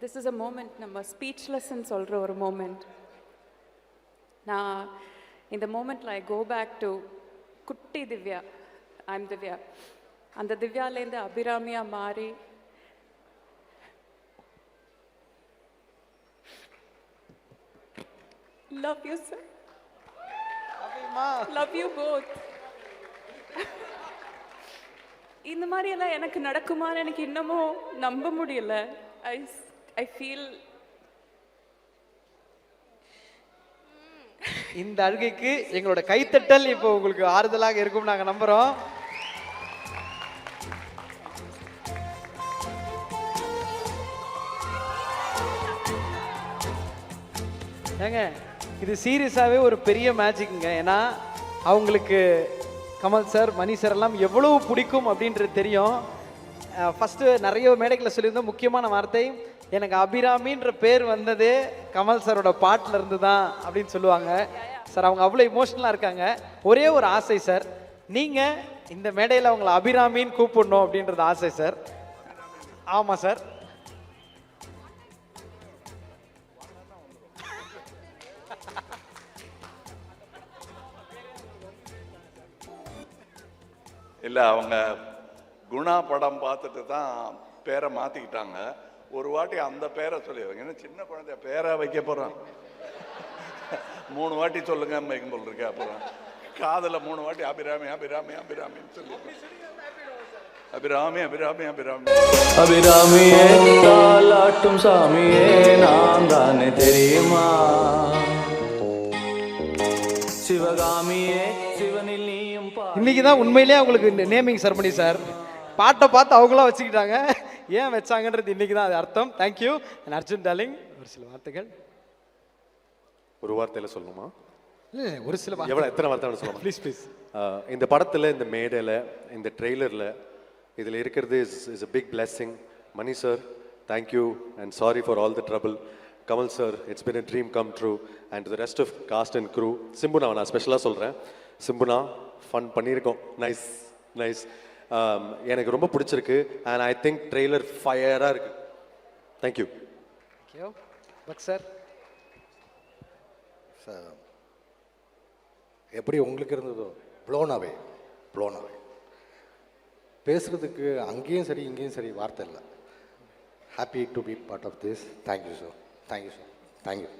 This is a moment, நம்ம ஸ்பீச்லெஸ்ன்னு சொல்கிற ஒரு மூமெண்ட். நான் இந்த மூமெண்ட்டில் ஐ கோ பேக் டு குட்டி திவ்யா. ஐம் திவ்யா. அந்த திவ்யாலேருந்து அபிராமியாக மாறி love you sir, love you both. இந்த மாதிரி எல்லாம் எனக்கு நடக்குமான்னு எனக்கு இன்னமும் நம்ப முடியல. I feel இந்த அழுகைக்கு எங்களோட கைத்தட்டல் இப்போ உங்களுக்கு ஆறுதலாக இருக்கும் நாங்க நம்புறோம். ஏங்க இது சீரியஸாகவே ஒரு பெரிய மேஜிக்குங்க. ஏன்னா அவங்களுக்கு கமல் சார், மணி சார் எல்லாம் எவ்வளவு பிடிக்கும் அப்படின்றது தெரியும். ஃபஸ்ட்டு நிறைய மேடைகளை சொல்லியிருந்தோம். முக்கியமான வார்த்தை, எனக்கு அபிராமின்ற பேர் வந்ததே கமல் சாரோட பாட்டில் இருந்து தான் அப்படின்னு சொல்லுவாங்க. சார் அவங்க அவ்வளோ இமோஷனலாக இருக்காங்க. ஒரே ஒரு ஆசை சார், நீங்கள் இந்த மேடையில் அவங்கள அபிராமின்னு கூப்பிடணும் அப்படின்றது ஆசை சார். ஆமாம் சார். இல்லை, அவங்க குணா படம் பார்த்துட்டு தான் பேரை மாற்றிக்கிட்டாங்க. ஒரு வாட்டி அந்த பேரை சொல்லிடுவாங்க. ஏன்னா சின்ன குழந்தைய பேரை வைக்க போகிறான். 3 வாட்டி சொல்லுங்க போல் இருக்கு. அப்புறம் காதில் 3 வாட்டி அபிராமி அபிராமி அபிராமின்னு சொல்லி அபிராமி அபிராமி அபிராமி அபிராமியே தாலாட்டும் சாமியே நான் தானே தெரியுமா, சிவகாமியே சிவனில் நீயும். இன்னைக்கு தான் உண்மையிலேயே அவங்களுக்கு நேமிங் செரமனி சார். பாட்டை பார்த்து அவங்களாம் வச்சுக்கிட்டாங்க. ஏன் வச்சாங்கன்றது இன்னைக்கு தான் அது அர்த்தம். தேங்க்யூ. அர்ஜுன் டார்லிங், ஒரு சில வார்த்தைகள். ஒரு வார்த்தையில் சொல்லணுமா? இல்லை, ஒரு சில எவ்வளோ எத்தனை வார்த்தை சொல்லலாம்? Please please. இந்த படத்தில், இந்த மேடையில், இந்த ட்ரெய்லரில் இதில் இருக்கிறது is a big blessing. Mani sir, thank you and sorry for all the trouble. Kamal sir, it's been a dream come true. And the rest of cast and crew. சிம்புனா நான் ஸ்பெஷலாக சொல்கிறேன். சிம்புனா ஃபன் பண்ணியிருக்கோம். Nice nice. எனக்கு ரொம்ப பிடிச்சிருக்கு. அண்ட் ஐ திங்க் ட்ரெய்லர் ஃபயராக இருக்குது. தேங்க்யூ. தேங்க்யூ. பக் சார். சார் எப்படி உங்களுக்கு இருந்ததோ, ப்ளோன் அவே. பேசுகிறதுக்கு அங்கேயும் சரி இங்கேயும் சரி வார்த்தை இல்லை. Happy to be part of this. Thank you sir. Thank you sir. Thank you.